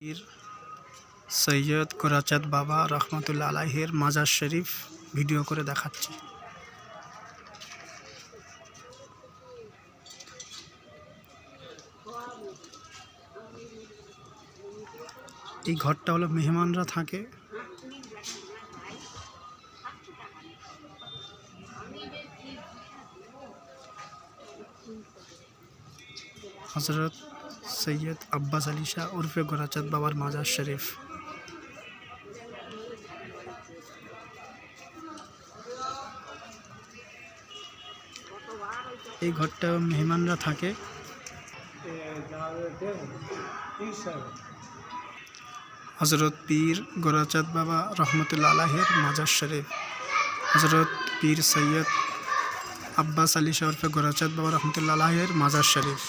পীর সৈয়দ গোরাচাঁদ বাবা রহমতুল্লাহ আলাইহির মাজার শরীফ ভিডিও করে দেখাচ্ছি। এই ঘরটা হলো মেহমানরা থাকে। হজরত সৈয়দ আব্বাস আলী শাহ উর্ফে গোরাচাঁদ বাবার মাজার শরীফ। এই ঘরটা মেহমানরা থাকে। হজরত পীর গোরাচাঁদ বাবা রহমতুল্লাহ আলাইহির মাজার শরীফ। হজরত পীর সৈয়দ আব্বাস আলী শাহ উর্ফে গোরাচাঁদ বাবা রহমতুল্লাহ আলাইহির মাজার শরীফ।